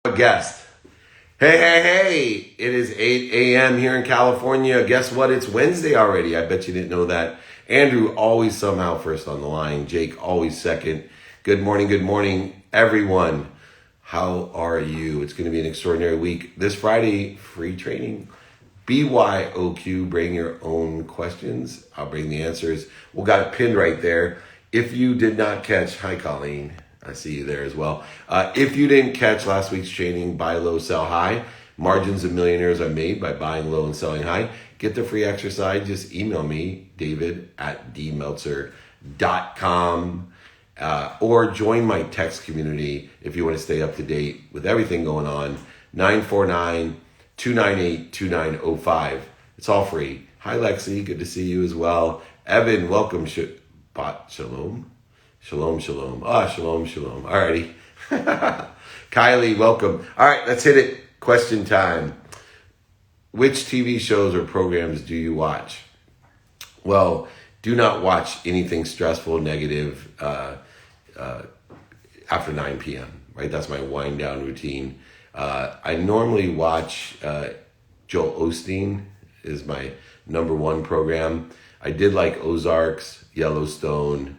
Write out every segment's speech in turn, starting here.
A guest. Hey. It is 8 a.m. here in California. Guess what? It's Wednesday already. I bet you didn't know that. Andrew always somehow first on the line. Jake always second. Good morning, everyone. How are you? It's going to be an extraordinary week. This Friday, free training. byoq, bring your own questions. I'll bring the answers. We got it pinned right there. If you did not catch, hi Colleen. I see you there as well. If you didn't catch last week's training, buy low, sell high. Margins of millionaires are made by buying low and selling high. Get the free exercise. Just email me, david@dmeltzer.com, or join my text community if you want to stay up to date with everything going on. 949-298-2905. It's all free. Hi, Lexi. Good to see you as well. Evan, welcome. Shalom. Shalom. Shalom. Alrighty. Kylie, welcome. All right, let's hit it. Question time. Which TV shows or programs do you watch? Well, do not watch anything stressful, negative after 9 p.m., right? That's my wind down routine. I normally watch Joel Osteen is my number one program. I did like Ozarks, Yellowstone.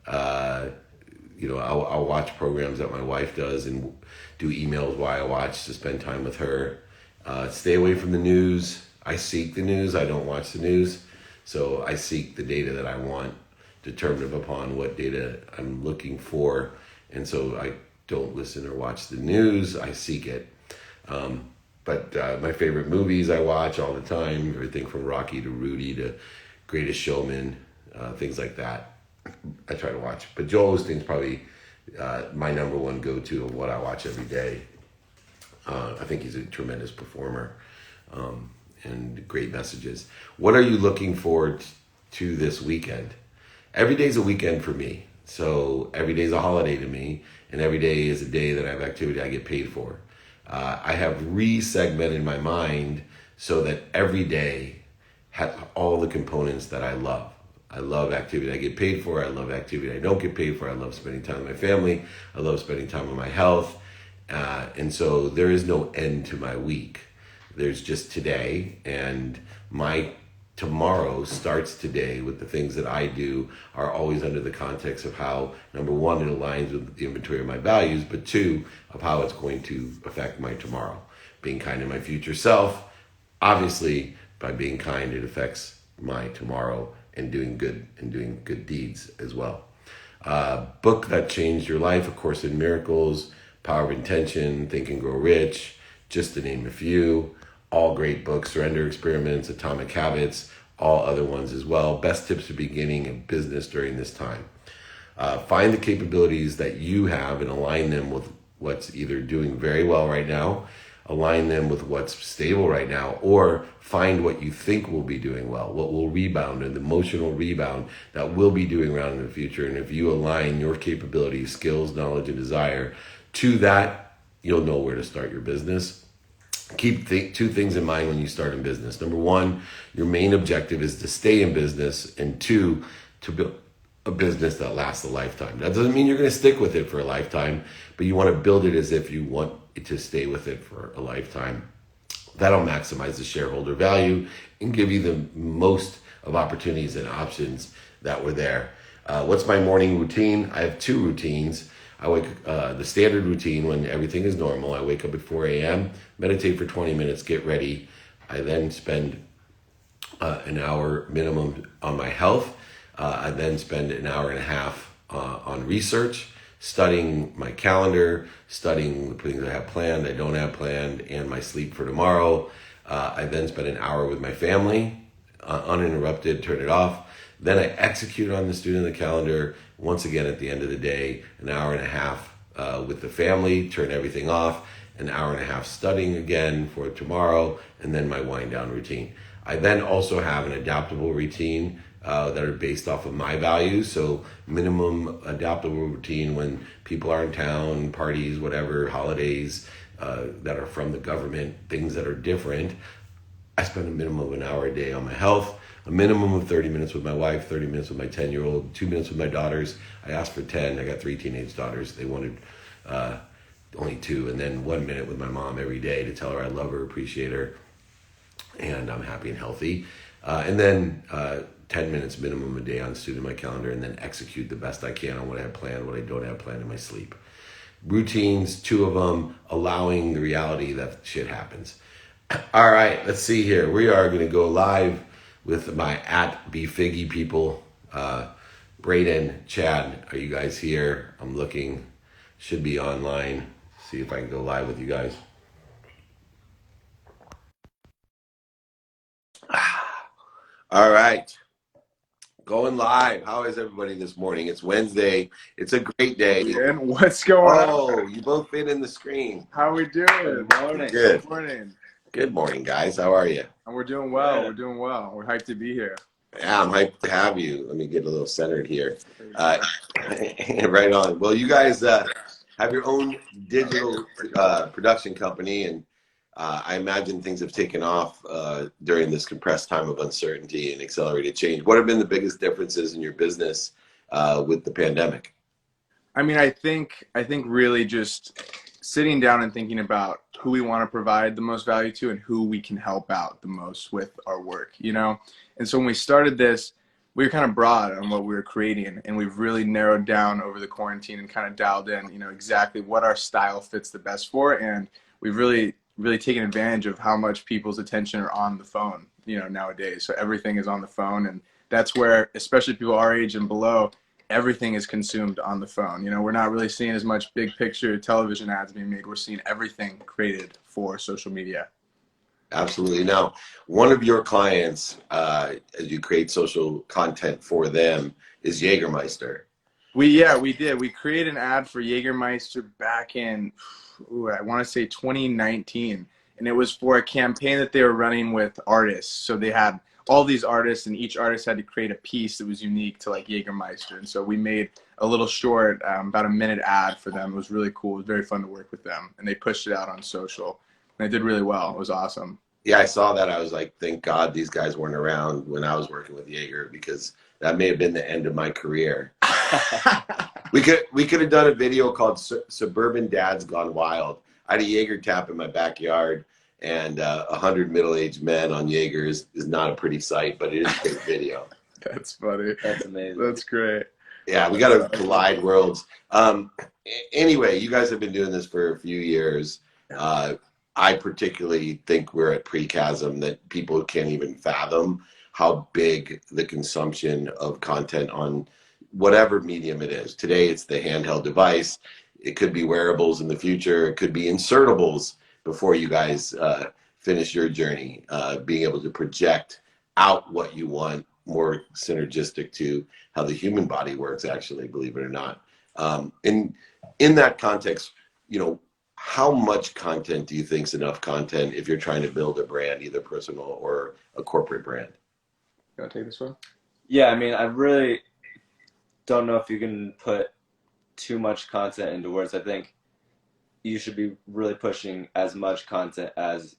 I'll watch programs that my wife does and do emails while I watch to spend time with her. Stay away from the news. I seek the news. I don't watch the news. So I seek the data that I want, determinative upon what data I'm looking for. And so I don't listen or watch the news. I seek it. But my favorite movies I watch all the time, everything from Rocky to Rudy to Greatest Showman, things like that. I try to watch, but Joel Osteen's probably my number one go-to of what I watch every day. I think he's a tremendous performer and great messages. What are you looking forward to this weekend? Every day's a weekend for me. So every day's a holiday to me, and every day is a day that I have activity I get paid for. I have re-segmented my mind so that every day has all the components that I love. I love activity I get paid for. I love activity I don't get paid for. I love spending time with my family. I love spending time with my health. And so there is no end to my week. There's just today, and my tomorrow starts today with the things that I do are always under the context of how, number one, it aligns with the inventory of my values, but two, of how it's going to affect my tomorrow. Being kind to my future self, obviously, by being kind, it affects my tomorrow and doing good deeds as well. Book that changed your life, A Course in Miracles, Power of Intention, Think and Grow Rich, just to name a few. All great books. Surrender Experiments, Atomic Habits, all other ones as well. Best tips for beginning a business during this time. Find the capabilities that you have and align them with what's either doing very well right now, align them with what's stable right now, or find what you think will be doing well, what will rebound, an emotional rebound that will be doing well in the future. And if you align your capabilities, skills, knowledge, and desire to that, you'll know where to start your business. Keep two things in mind when you start in business. Number one, your main objective is to stay in business, and two, to build a business that lasts a lifetime. That doesn't mean you're going to stick with it for a lifetime, but you want to build it as if you want it to stay with it for a lifetime. That'll maximize the shareholder value and give you the most of opportunities and options that were there. What's my morning routine? I have two routines. I wake the standard routine when everything is normal. I wake up at 4 a.m., meditate for 20 minutes, get ready. I then spend an hour minimum on my health. I then spend an hour and a half on research, studying my calendar, studying the things I have planned, I don't have planned, and my sleep for tomorrow. I then spend an hour with my family, uninterrupted, turn it off. Then I execute on the student of the calendar. Once again, at the end of the day, an hour and a half with the family, turn everything off, an hour and a half studying again for tomorrow, and then my wind down routine. I then also have an adaptable routine that are based off of my values. So minimum adaptable routine when people are in town, parties, whatever, holidays that are from the government, things that are different. I spend a minimum of an hour a day on my health. a minimum of 30 minutes with my wife, 30 minutes with my 10-year-old, 2 minutes with my daughters. I asked for 10. I got 3 teenage daughters. They wanted only 2, and then 1 minute with my mom every day to tell her I love her, appreciate her, and I'm happy and healthy. And then 10 minutes minimum a day on student my calendar, and then execute the best I can on what I have planned, what I don't have planned in my sleep. Routines, 2 of them, allowing the reality that shit happens. All right, let's see here. We are going to go live with my @bfiggy people. Braden, Chad, are you guys here? I'm looking. Should be online. See if I can go live with you guys. All right. Going live. How is everybody this morning? It's Wednesday. It's a great day. And what's going on? Oh, you both fit in the screen. How we doing? Good morning. Good. Good morning. Good morning, guys. How are you? And we're doing well. Yeah. We're doing well. We're hyped to be here. Yeah, I'm hyped to have you. Let me get a little centered here. Right on. Well, you guys have your own digital production company, and I imagine things have taken off during this compressed time of uncertainty and accelerated change. What have been the biggest differences in your business with the pandemic? I mean, I think really just sitting down and thinking about who we want to provide the most value to and who we can help out the most with our work, you know? And so when we started this, we were kind of broad on what we were creating, and we've really narrowed down over the quarantine and kind of dialed in, you know, exactly what our style fits the best for. And we've really taken advantage of how much people's attention are on the phone, you know, nowadays. So everything is on the phone, and that's where, especially people our age and below, everything is consumed on the phone. You know, we're not really seeing as much big picture television ads being made. We're seeing everything created for social media. Absolutely. Now, one of your clients, as you create social content for them, is Jägermeister. We did. We created an ad for Jägermeister back in, I want to say 2019. And it was for a campaign that they were running with artists. So they had all these artists, and each artist had to create a piece that was unique to like Jägermeister. And so we made a little short, about a minute ad for them. It was really cool. It was very fun to work with them. And they pushed it out on social. And they did really well. It was awesome. Yeah, I saw that. I was like, thank God these guys weren't around when I was working with Jaeger, because that may have been the end of my career. We could have done a video called Suburban Dads Gone Wild. I had a Jaeger tap in my backyard, and 100 middle-aged men on Jaeger is not a pretty sight, but it is a great video. That's funny. That's amazing. That's great. Yeah, we got to collide worlds. Anyway, you guys have been doing this for a few years. I particularly think we're at pre-chasm that people can't even fathom how big the consumption of content on whatever medium it is. Today, it's the handheld device. It could be wearables in the future. It could be insertables before you guys finish your journey, being able to project out what you want, more synergistic to how the human body works, actually, believe it or not. In that context, you know, how much content do you think is enough content if you're trying to build a brand, either personal or a corporate brand? You want to take this one? Yeah, I mean, I really don't know if you can put too much content into words. I think you should be really pushing as much content as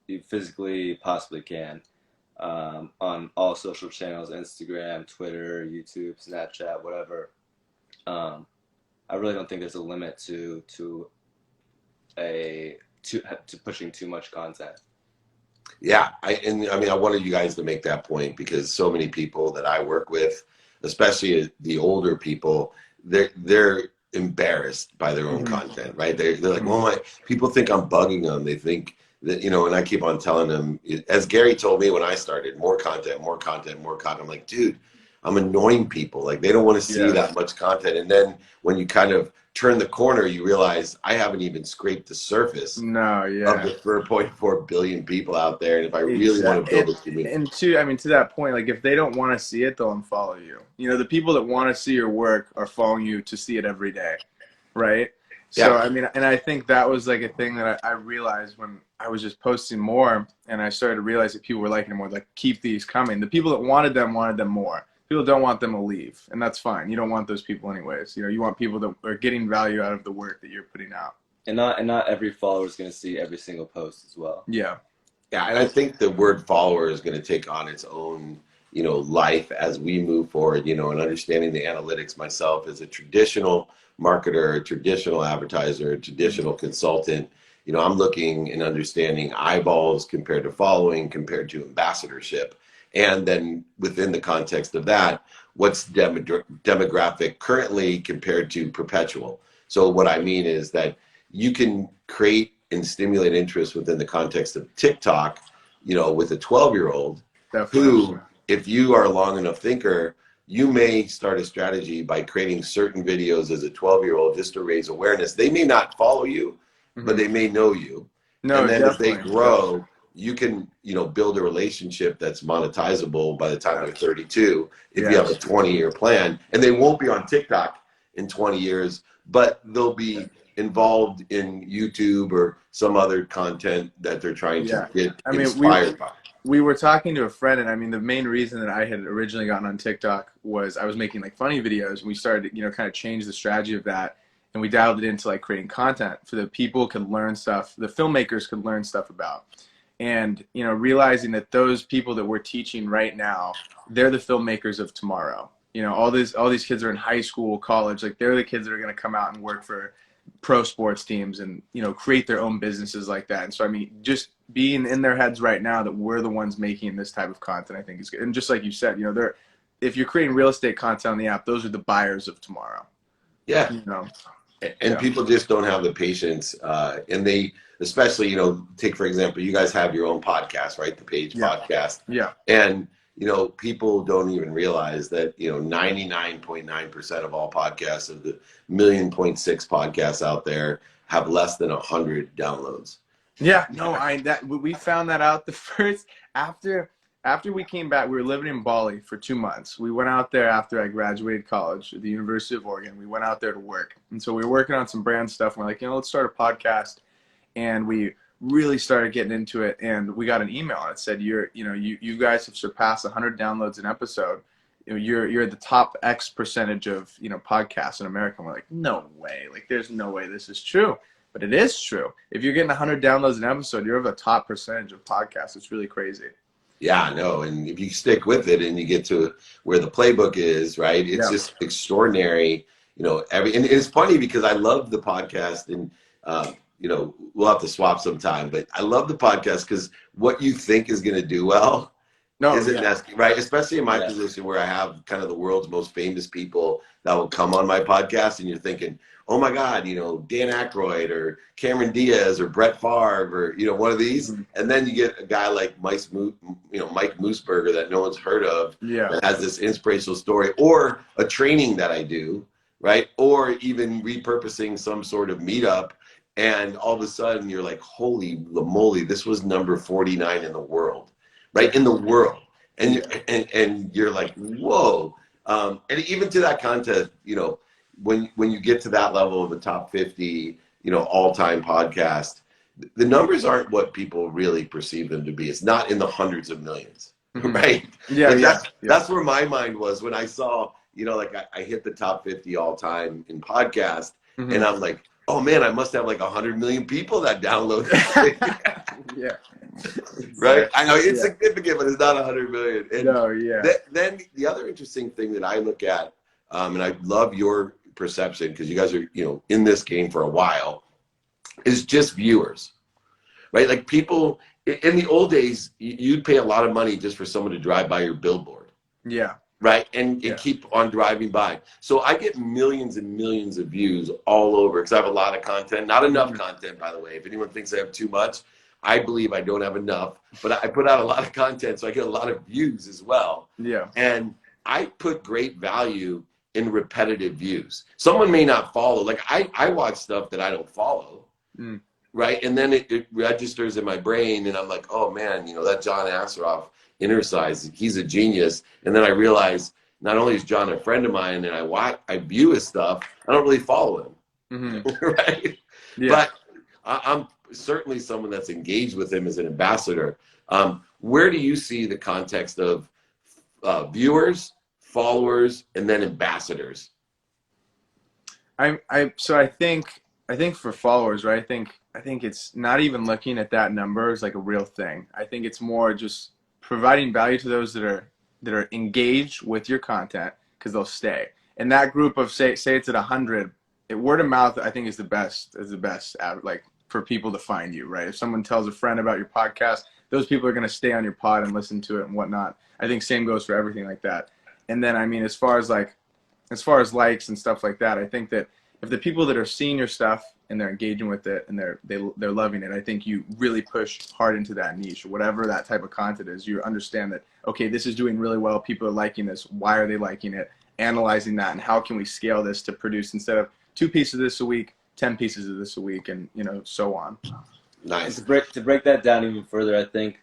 you physically possibly can on all social channels, Instagram, Twitter, YouTube, Snapchat, whatever. I really don't think there's a limit to pushing too much content. Yeah, I wanted you guys to make that point, because so many people that I work with, especially the older people, they're embarrassed by their own content, right? They're like, well, people think I'm bugging them. They think that, you know, and I keep on telling them, as Gary told me when I started, more content, more content, more content. I'm like, dude, I'm annoying people. Like, they don't want to see that much content. And then when you kind of turn the corner, you realize I haven't even scraped the surface of the 4.4 billion people out there. And if I really want to build a community. And to that point, like, if they don't want to see it, they'll unfollow you. You know, the people that want to see your work are following you to see it every day, right? So, I mean, and I think that was like a thing that I realized when I was just posting more, and I started to realize that people were liking it more. Like, keep these coming. The people that wanted them more. People don't want them to leave, and that's fine. You don't want those people anyways. You know, you want people that are getting value out of the work that you're putting out. And not every follower is going to see every single post as well. Yeah, and I think the word follower is going to take on its own, you know, life as we move forward, you know, and understanding the analytics myself as a traditional marketer, a traditional advertiser, a traditional consultant, I'm looking and understanding eyeballs compared to following, compared to ambassadorship. And then within the context of that, what's demographic currently compared to perpetual. So what I mean is that you can create and stimulate interest within the context of TikTok, with a 12-year-old who, if you are a long enough thinker, you may start a strategy by creating certain videos as a 12-year-old just to raise awareness. They may not follow you, but they may know you. No, and then definitely. If they grow, you can, build a relationship that's monetizable by the time you're 32 if you have a 20-year plan. And they won't be on TikTok in 20 years, but they'll be involved in YouTube or some other content that they're trying to get inspired by. We were talking to a friend, and I mean, the main reason that I had originally gotten on TikTok was I was making like funny videos, and we started to, kind of change the strategy of that, and we dialed it into like creating content for the people could learn stuff, the filmmakers could learn stuff about, and realizing that those people that we're teaching right now, they're the filmmakers of tomorrow. All these kids are in high school, college, like they're the kids that are going to come out and work for pro sports teams and create their own businesses like that. And so I mean, just being in their heads right now that we're the ones making this type of content, I think is good. And just like you said, they're, if you're creating real estate content on the app, those are the buyers of tomorrow. Yeah. And people just don't have the patience, and they especially take for example, you guys have your own podcast, right? The Page podcast. And people don't even realize that 99.9% of all podcasts, of the 1.6 million podcasts out there, have less than 100 downloads. We found that out the first after we came back. We were living in Bali for 2 months. We went out there after I graduated college at the University of Oregon. We went out there to work, and so we were working on some brand stuff. And we're like, let's start a podcast, and we really started getting into it. And we got an email and it said, you guys have surpassed 100 downloads an episode. You're the top X percentage of podcasts in America. And we're like, no way, like there's no way this is true. But it is true. If you're getting 100 downloads an episode, you're of the top percentage of podcasts. It's really crazy. Yeah, I know. And if you stick with it and you get to where the playbook is, right? It's just extraordinary. And it's funny because I love the podcast, and we'll have to swap sometime, but I love the podcast because what you think is going to do well isn't necessary, right? Especially in my position where I have kind of the world's most famous people that will come on my podcast, and you're thinking, oh my God, Dan Aykroyd or Cameron Diaz or Brett Favre or, one of these. And then you get a guy like Mike Moosberger that no one's heard of, that has this inspirational story, or a training that I do, right? Or even repurposing some sort of meetup. And all of a sudden you're like, holy moly, this was number 49 in the world, right? In the world. And you're like, whoa. And even to that content, when you get to that level of the top 50, all-time podcast, the numbers aren't what people really perceive them to be. It's not in the hundreds of millions, right? That's where my mind was when I saw, I hit the top 50 all-time in podcast, and I'm like, oh man, I must have like 100 million people that download this. Right? I know it's significant, but it's not 100 million. And then the other interesting thing that I look at, and I love your perception because you guys are, in this game for a while, is just viewers, right? Like people in the old days, you'd pay a lot of money just for someone to drive by your billboard. Right. And keep on driving by. So I get millions and millions of views all over because I have a lot of content, not enough content, by the way. If anyone thinks I have too much, I believe I don't have enough, but I put out a lot of content, so I get a lot of views as well. And I put great value in repetitive views. Someone may not follow. Like I watch stuff that I don't follow, right? And then it registers in my brain, and I'm like, oh man, that John Asseroff Intersize, he's a genius. And then I realize not only is John a friend of mine, and I view his stuff, I don't really follow him, right? But I'm certainly someone that's engaged with him as an ambassador. Where do you see the context of viewers, followers, and then ambassadors? So I think for followers, right? I think it's not even looking at that number as like a real thing. I think it's more just providing value to those that are engaged with your content, because they'll stay. And that group of say it's at 100, word of mouth, I think, is the best. Like for people to find you, right? If someone tells a friend about your podcast, those people are going to stay on your pod and listen to it and whatnot. I think same goes for everything like that. And then, I mean, as far as likes and stuff like that, I think that if the people that are seeing your stuff and they're engaging with it and they're loving it, I think you really push hard into that niche, whatever that type of content is. You understand that, okay, this is doing really well. People are liking this. Why are they liking it? Analyzing that, and how can we scale this to produce, instead of 2 pieces of this a week, 10 pieces of this a week, and so on. Nice. And to break that down even further, I think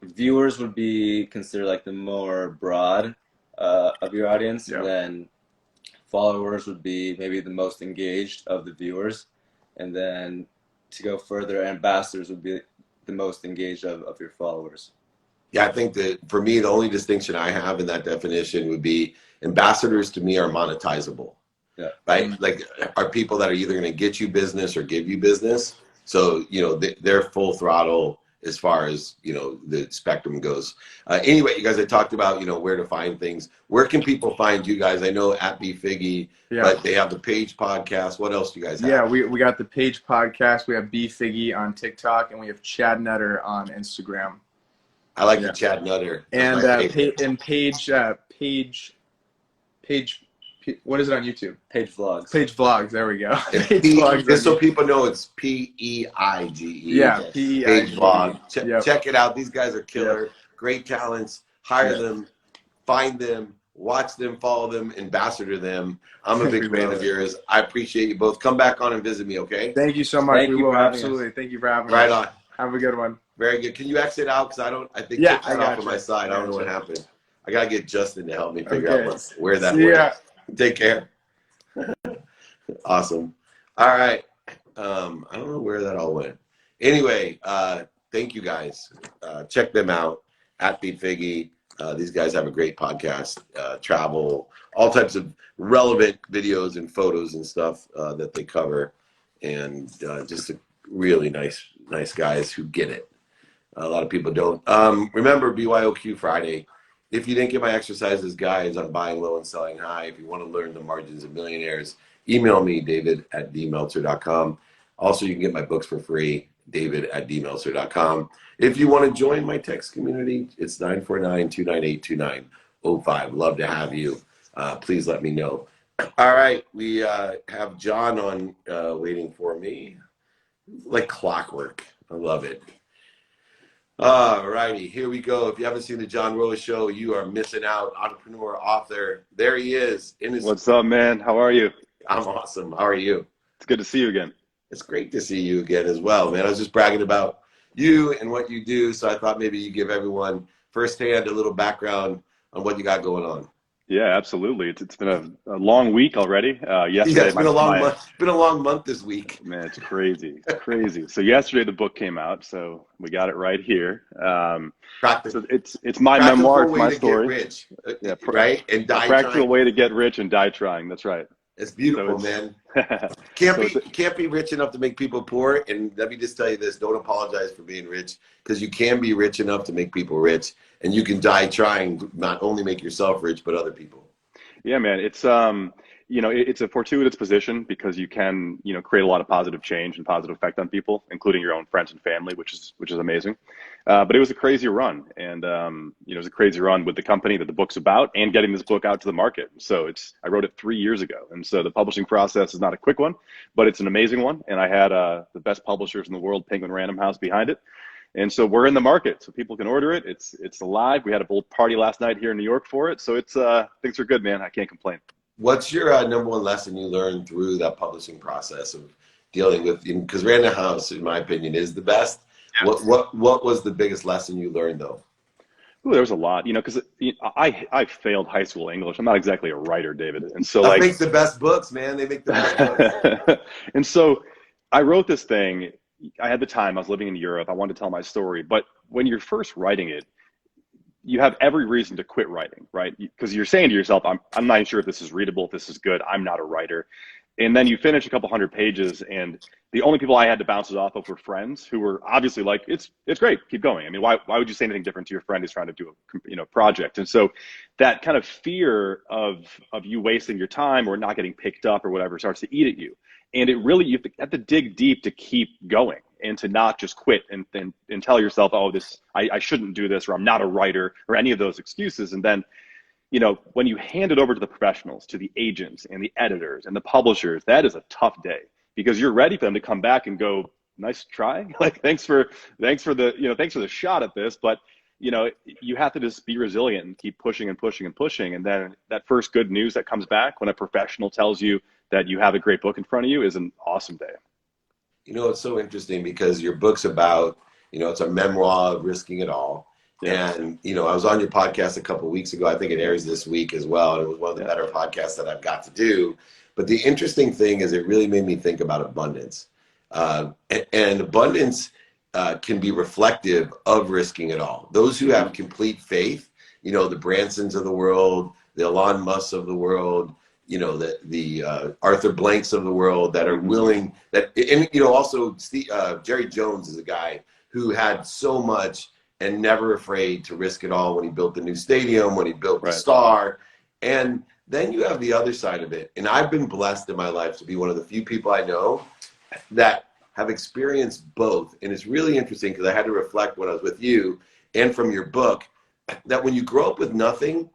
viewers would be considered like the more broad of your audience, Yep. and then followers would be maybe the most engaged of the viewers, and then to go further, ambassadors would be the most engaged of your followers. Yeah, I think that for me, the only distinction I have in that definition would be ambassadors to me are monetizable. Yeah. Right? Like, are people that are either going to get you business or give you business. So, they're full throttle as far as, the spectrum goes. Anyway, you guys had talked about, where to find things. Where can people find you guys? I know at bfiggy, but they have the Page podcast. What else do you guys have? Yeah, we got the Page podcast. We have bfiggy on TikTok, and we have Chad Nutter on Instagram. I like the Chad Nutter. And Page, what is it on YouTube? Page vlogs. Page vlogs. There we go. Page vlogs. Just so people know, it's PEIGE. Yeah, PEIGE. PEIGE. Page vlog. Check it out. These guys are killer. Yep. Great talents. Hire them. Find them. Watch them. Follow them. Ambassador them. I'm a big fan of yours. I appreciate you both. Come back on and visit me, okay? Thank you so much. Thank we you will, for having absolutely. us. Thank you for having Right us. on. Have a good one. Very good. Can you exit out? Because I think Yeah, I got off on my side. I don't know what happened. I got to get Justin to help me figure out where that went. Take care. Awesome. All right. I don't know where that all went. Anyway, thank you guys. Check them out at bfiggy. These guys have a great podcast, travel, all types of relevant videos and photos and stuff that they cover, and just a really nice guys who get it. A lot of people don't. Remember byoq Friday. If you didn't get my exercises guides on buying low and selling high, if you want to learn the margins of millionaires, email me, david@dmeltzer.com. Also, you can get my books for free, david@dmeltzer.com. If you want to join my text community, it's 949-298-2905. Love to have you. Please let me know. All right, we have John on waiting for me. Like clockwork. I love it. All righty, here we go. If you haven't seen the John Rose Show, you are missing out. Entrepreneur, author. There he is. What's up, man? How are you? I'm awesome. How are you? It's good to see you again. It's great to see you again as well, man. I was just bragging about you and what you do, so I thought maybe you give everyone firsthand a little background on what you got going on. Yeah, absolutely. It's been a long week already. Yesterday, it's been a long month. It's been a long month this week. Man, it's crazy. It's crazy. So yesterday the book came out, so we got it right here. So it's my memoir, it's my story. Rich, right? And die practical trying. way to get rich and die trying. That's right. It's beautiful, man. Can't be rich enough to make people poor. And let me just tell you this: don't apologize for being rich, because you can be rich enough to make people rich, and you can die trying to not only make yourself rich but other people. Yeah, man. It's it's a fortuitous position because you can create a lot of positive change and positive effect on people, including your own friends and family, which is amazing. But it was a crazy run, and it was a crazy run with the company that the book's about and getting this book out to the market. So I wrote it 3 years ago, and so the publishing process is not a quick one, but it's an amazing one. And I had the best publishers in the world, Penguin Random House, behind it. And so we're in the market, so people can order it. It's alive. We had a little party last night here in New York for it, so things are good, man. I can't complain. What's your number one lesson you learned through that publishing process of dealing with? Because Random House, in my opinion, is the best. Yeah. What was the biggest lesson you learned, though? Ooh, there was a lot, because I failed high school English. I'm not exactly a writer, David, and so that makes the best books, man. They make the best books. And so I wrote this thing. I had the time. I was living in Europe. I wanted to tell my story, but when you're first writing it, you have every reason to quit writing, right? Because you're saying to yourself, I'm not sure if this is readable, if this is good. I'm not a writer. And then you finish a couple hundred pages, and the only people I had to bounce it off of were friends who were obviously like, it's great, keep going. I mean, why would you say anything different to your friend who's trying to do a project? And so that kind of fear of you wasting your time or not getting picked up or whatever starts to eat at you. And it really, you have to dig deep to keep going and to not just quit and tell yourself, oh, I shouldn't do this, or I'm not a writer, or any of those excuses. And then, when you hand it over to the professionals, to the agents and the editors and the publishers, that is a tough day, because you're ready for them to come back and go, nice try. Like, thanks for the shot at this. But, you have to just be resilient and keep pushing and pushing and pushing. And then that first good news that comes back when a professional tells you that you have a great book in front of you is an awesome day. It's so interesting because your book's about, it's a memoir of risking it all. Yeah. And, I was on your podcast a couple of weeks ago. I think it airs this week as well. And it was one of the better podcasts that I've got to do. But the interesting thing is it really made me think about abundance. And abundance can be reflective of risking it all. Those who have complete faith, the Bransons of the world, the Elon Musks of the world, the Arthur Blanks of the world that are willing also Jerry Jones is a guy who had so much and never afraid to risk it all when he built the new stadium, when he built the Star. And then you have the other side of it. And I've been blessed in my life to be one of the few people I know that have experienced both. And it's really interesting because I had to reflect when I was with you and from your book that when you grow up with nothing,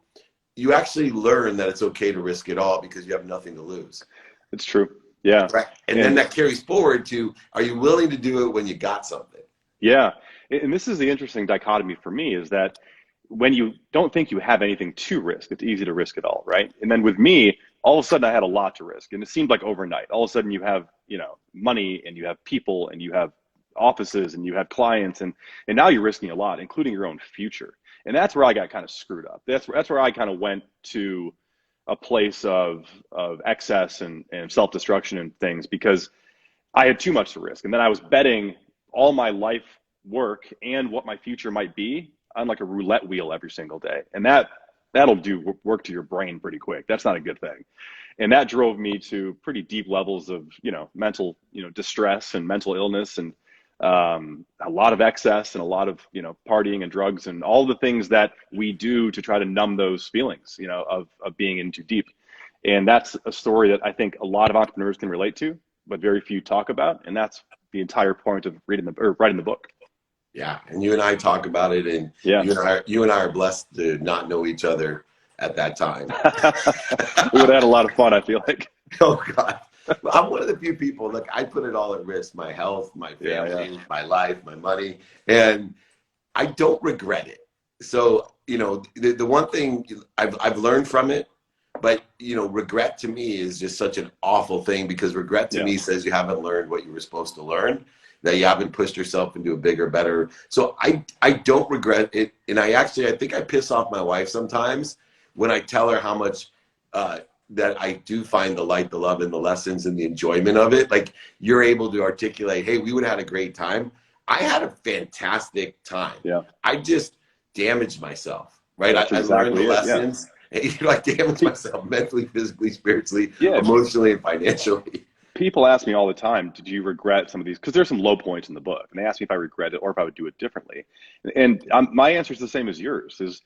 you actually learn that it's okay to risk it all because you have nothing to lose. It's true. Yeah. Right. And then that carries forward to, are you willing to do it when you got something? Yeah. And this is the interesting dichotomy for me, is that when you don't think you have anything to risk, it's easy to risk it all, right? And then with me, all of a sudden I had a lot to risk, and it seemed like overnight. All of a sudden you have, money, and you have people, and you have offices, and you have clients, and now you're risking a lot, including your own future. And that's where I got kind of screwed up. That's where I kind of went to a place of excess and self-destruction and things, because I had too much to risk. And then I was betting all my life work and what my future might be on like a roulette wheel every single day. And that'll do work to your brain pretty quick. That's not a good thing. And that drove me to pretty deep levels of, mental, distress and mental illness, and a lot of excess, and a lot of, partying and drugs and all the things that we do to try to numb those feelings, of being in too deep. And that's a story that I think a lot of entrepreneurs can relate to, but very few talk about. And that's the entire point of writing the book. Yeah, and you and I talk about it, and you and I are blessed to not know each other at that time. We would have had a lot of fun, I feel like. Oh God, I'm one of the few people. Like, I put it all at risk: my health, my family, my life, my money, and I don't regret it. So the one thing I've learned from it, but regret to me is just such an awful thing, because regret to me says you haven't learned what you were supposed to learn, that you haven't pushed yourself into a bigger, better. So I don't regret it. And I think I piss off my wife sometimes when I tell her how much that I do find the light, the love, and the lessons and the enjoyment of it. Like, you're able to articulate, hey, we would have had a great time. I had a fantastic time. Yeah. I just damaged myself, right? I learned the lessons. Yeah. I damaged myself mentally, physically, spiritually, emotionally, and financially. People ask me all the time, did you regret some of these? Because there's some low points in the book, and they ask me if I regret it or if I would do it differently. And my answer is the same as yours. Is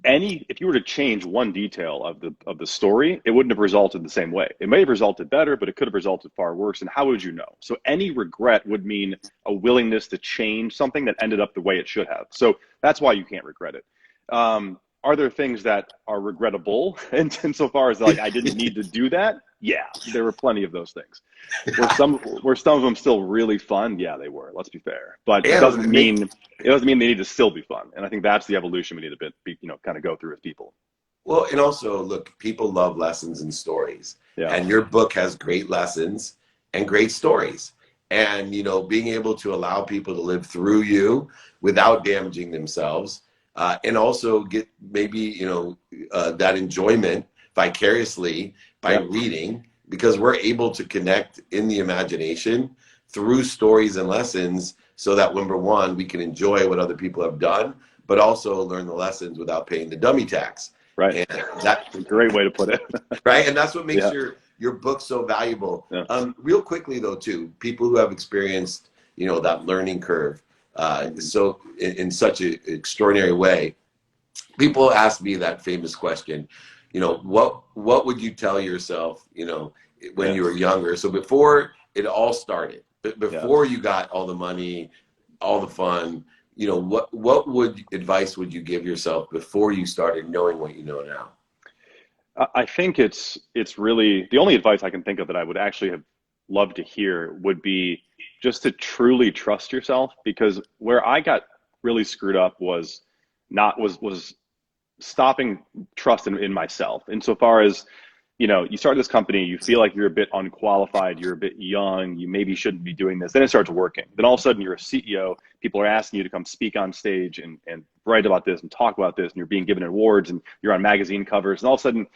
if you were to change one detail of the story, it wouldn't have resulted the same way. It may have resulted better, but it could have resulted far worse. And how would you know? So any regret would mean a willingness to change something that ended up the way it should have. So that's why you can't regret it. Are there things that are regrettable? And insofar as like I didn't need to do that, yeah, there were plenty of those things. Were some of them still really fun? Yeah, they were. Let's be fair, but it doesn't mean they need to still be fun. And I think that's the evolution we need to kind of go through as people. Well, and also look, people love lessons and stories, and your book has great lessons and great stories. And being able to allow people to live through you without damaging themselves. And also get maybe, that enjoyment vicariously by reading, because we're able to connect in the imagination through stories and lessons, so that, number one, we can enjoy what other people have done, but also learn the lessons without paying the dummy tax. Right. And that's a great way to put it. Right. And that's what makes your book's so valuable. Yeah. Real quickly though, too, people who have experienced, you know, that learning curve, so in such an extraordinary way, people ask me that famous question, you know, what would you tell yourself, you know, when you were younger? So before it all started, before you got all the money, all the fun, you know, what advice would you give yourself before you started knowing what you know now? I think it's really the only advice I can think of that I would actually have loved to hear would be just to truly trust yourself, because where I got really screwed up was stopping trust in myself. Insofar as, you know, you start this company, you feel like you're a bit unqualified, you're a bit young, you maybe shouldn't be doing this. Then it starts working. Then all of a sudden you're a CEO, people are asking you to come speak on stage and write about this and talk about this, and you're being given awards and you're on magazine covers. And all of a sudden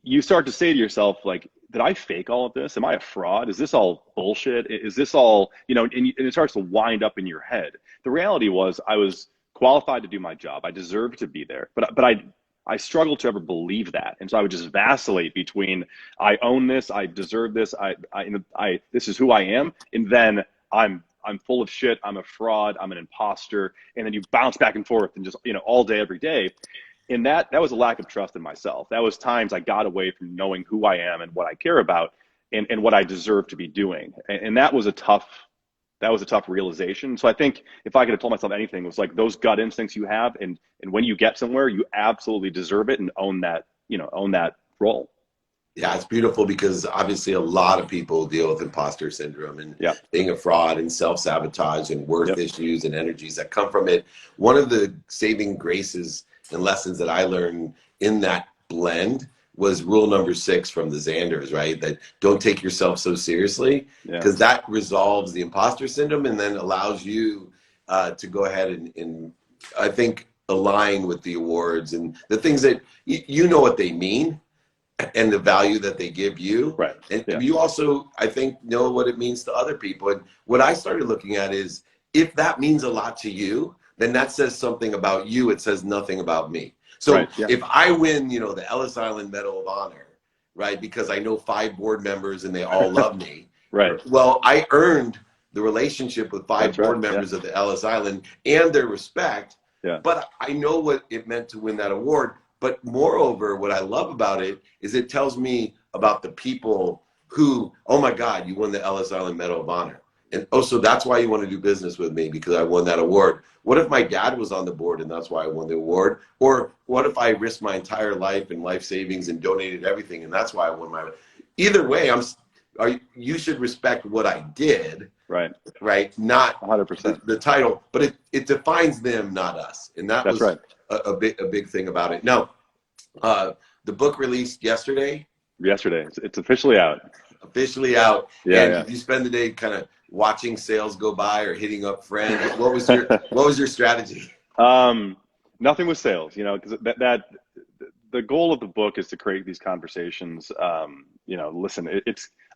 you start to say to yourself, like, did I fake all of this? Am I a fraud? Is this all bullshit? Is this all, you know, and it starts to wind up in your head. The reality was I was qualified to do my job. I deserved to be there, but I struggled to ever believe that. And so I would just vacillate between, I own this, I deserve this, this is who I am. And then I'm full of shit. I'm a fraud. I'm an imposter. And then you bounce back and forth and just, you know, all day, every day. And that was a lack of trust in myself. That was times I got away from knowing who I am and what I care about and what I deserve to be doing. And that was a tough realization. So I think if I could have told myself anything, it was like those gut instincts you have, and when you get somewhere, you absolutely deserve it and own that role. Yeah, it's beautiful, because obviously a lot of people deal with imposter syndrome and being a fraud and self-sabotage and worth issues and energies that come from it. One of the saving graces and lessons that I learned in that blend was rule number 6 from the Xanders, right? That don't take yourself so seriously, because that resolves the imposter syndrome and then allows you to go ahead and I think align with the awards and the things that you know what they mean and the value that they give you. Right. And you also, I think, know what it means to other people. And what I started looking at is, if that means a lot to you, then that says something about you. It says nothing about me. So if I win, you know, the Ellis Island Medal of Honor, right, because I know 5 board members and they all love me, right? Well, I earned the relationship with 5 board members of the Ellis Island and their respect. But I know what it meant to win that award. But moreover, what I love about it is it tells me about the people who, oh my God, you won the Ellis Island Medal of Honor. And so that's why you want to do business with me, because I won that award. What if my dad was on the board and that's why I won the award? Or what if I risked my entire life and life savings and donated everything and that's why I won my? Either way, you should respect what I did, right? Not 100% the title, but it defines them, not us. And that was a big thing about it. Now, the book released yesterday. It's officially out. And you spend the day kind of watching sales go by or hitting up friends. What was your strategy? Nothing with sales, you know, because the goal of the book is to create these conversations. You know, listen,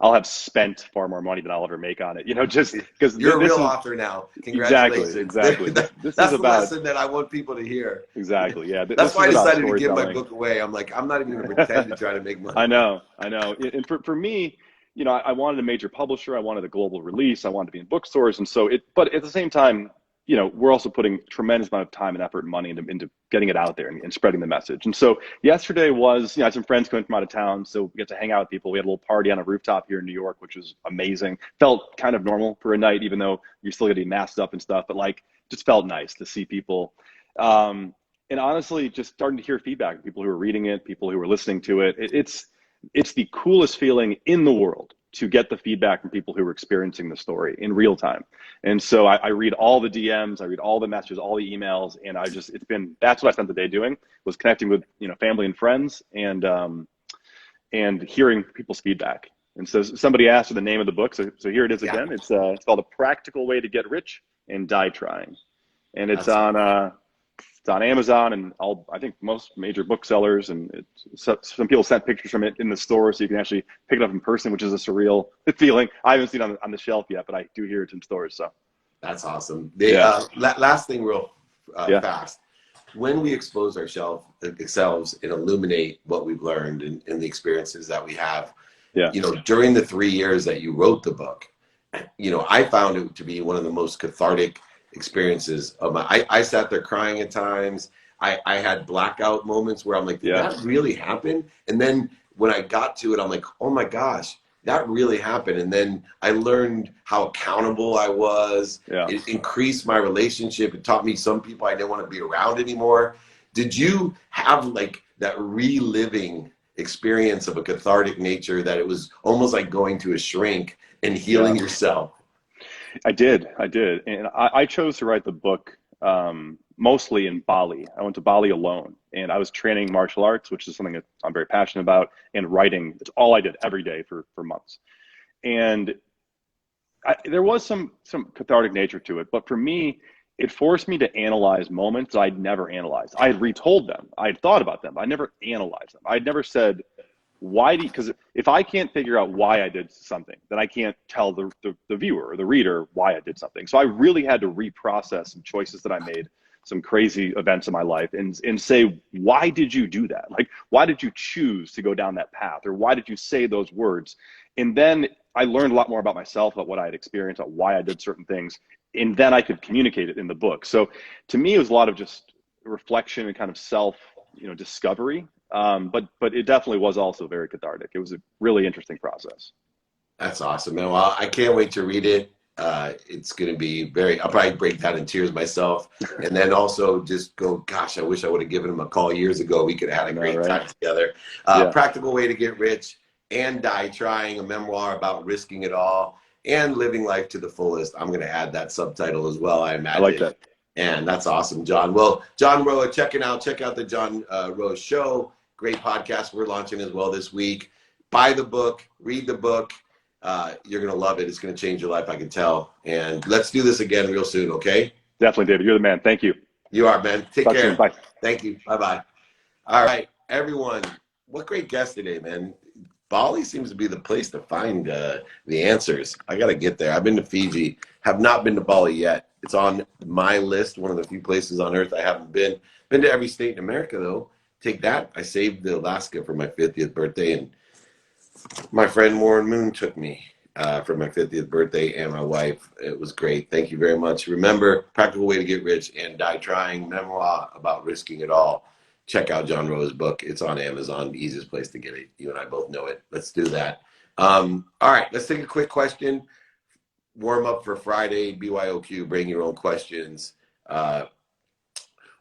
I'll have spent far more money than I'll ever make on it, you know, just because you're a real author now. Congratulations. Exactly. That's the lesson that I want people to hear. Exactly. Yeah. That's why I decided to give my book away. I'm like, I'm not even going to pretend to try to make money. I know. And for me, you know, I wanted a major publisher. I wanted a global release. I wanted to be in bookstores. And so but at the same time, you know, we're also putting tremendous amount of time and effort and money into getting it out there and spreading the message. And so yesterday was, you know, I had some friends coming from out of town, so we got to hang out with people. We had a little party on a rooftop here in New York, which was amazing. Felt kind of normal for a night, even though you're still getting masked up and stuff, but like, just felt nice to see people. And honestly, just starting to hear feedback, people who are reading it, people who are listening to it. It's the coolest feeling in the world to get the feedback from people who are experiencing the story in real time. And so I read all the DMs, I read all the messages, all the emails, and that's what I spent the day doing, was connecting with, you know, family and friends and hearing people's feedback. And so somebody asked for the name of the book. So here it is again. It's called A Practical Way to Get Rich and Die Trying. And it's on Amazon and I think most major booksellers, and some people sent pictures from it in the store, so you can actually pick it up in person, which is a surreal feeling. I haven't seen it on the shelf yet, but I do hear it in stores. So that's awesome. Last thing, real fast. When we expose ourselves and illuminate what we've learned and the experiences that we have, Yeah. During the 3 years that you wrote the book, I found it to be one of the most cathartic experiences of I sat there crying at times. I had blackout moments where I'm like, did Yeah. that really happen? And then when I got to it, I'm like, oh my gosh, that really happened. And then I learned how accountable I was. Yeah. It increased my relationship. It taught me some people I didn't want to be around anymore. Did you have like that reliving experience of a cathartic nature that it was almost like going to a shrink and healing yourself? I did. And I chose to write the book mostly in Bali. I went to Bali alone, and I was training martial arts, which is something that I'm very passionate about, and writing. It's all I did every day for months. And there was some cathartic nature to it, but for me, it forced me to analyze moments I'd never analyzed. I had retold them. I had thought about them. I never analyzed them. I'd never said, because if I can't figure out why I did something, then I can't tell the viewer or the reader why I did something. So I really had to reprocess some choices that I made, some crazy events in my life, and say, why did you do that? Like, why did you choose to go down that path? Or why did you say those words? And then I learned a lot more about myself, about what I had experienced, about why I did certain things. And then I could communicate it in the book. So to me, it was a lot of just reflection and kind of self, discovery. But it definitely was also very cathartic. It was a really interesting process. That's awesome, man. Well, I can't wait to read it. It's going to be I'll probably break down in tears myself. And then also just go, gosh, I wish I would have given him a call years ago. We could have had a great time together. Practical Way to Get Rich and Die Trying, a memoir about risking it all and living life to the fullest. I'm going to add that subtitle as well, I imagine. I like that. And that's awesome, John. Well, John Roa, check out the John Roa Show. Great podcast we're launching as well this week. Buy the book, read the book. You're going to love it. It's going to change your life, I can tell. And let's do this again real soon, okay? Definitely, David. You're the man. Thank you. You are, man. Take Talk care. soon. Bye. Thank you. Bye-bye. All right, everyone. What great guest today, man. Bali seems to be the place to find the answers. I got to get there. I've been to Fiji. Have not been to Bali yet. It's on my list, one of the few places on earth I haven't been. Been to every state in America, though. Take that. I saved the Alaska for my 50th birthday, and my friend Warren Moon took me for my 50th birthday, and my wife. It was great. Thank you very much. Remember, Practical Way to Get Rich and Die Trying, memoir about risking it all. Check out John Roa's book. It's on Amazon, the easiest place to get it. You and I both know it. Let's do that. All right, let's take a quick question. Warm up for Friday, byoq, bring your own questions.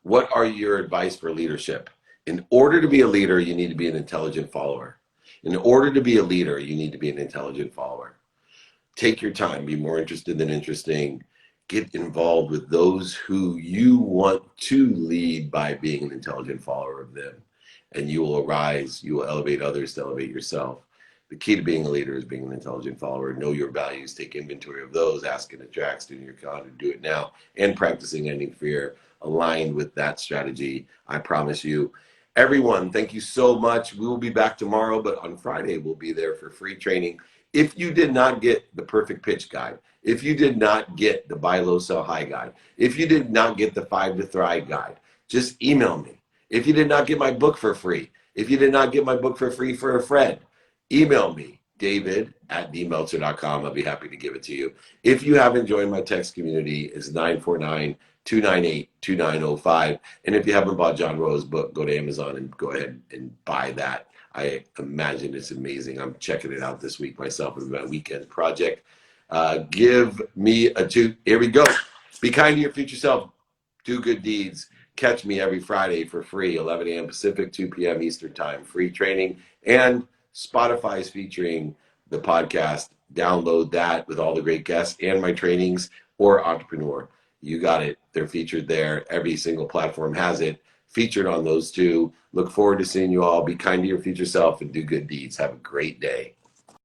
What are your advice for leadership? In order to be a leader, you need to be an intelligent follower. In order to be a leader, you need to be an intelligent follower. Take your time, be more interested than interesting. Get involved with those who you want to lead by being an intelligent follower of them. And you will arise, you will elevate others to elevate yourself. The key to being a leader is being an intelligent follower. Know your values, take inventory of those, ask and attract, student your con, do it now, and practicing ending fear. Aligned with that strategy, I promise you. Everyone, thank you so much. We will be back tomorrow, but on Friday, we'll be there for free training. If you did not get the perfect pitch guide, if you did not get the buy low, sell high guide, if you did not get the 5 to Thrive guide, just email me. If you did not get my book for free, if you did not get my book for free for a friend, email me, david@dmeltzer.com. I'll be happy to give it to you. If you haven't joined my text community, it's 949-298-2905. And if you haven't bought John Roa's book, go to Amazon and go ahead and buy that. I imagine it's amazing. I'm checking it out this week myself as my weekend project. Give me a toot. Here we go. Be kind to your future self. Do good deeds. Catch me every Friday for free, 11 a.m. Pacific, 2 p.m. Eastern Time. Free training. And Spotify is featuring the podcast. Download that with all the great guests and my trainings, or Entrepreneur. You got it. They're featured there. Every single platform has it. Featured on those two. Look forward to seeing you all. Be kind to your future self and do good deeds. Have a great day.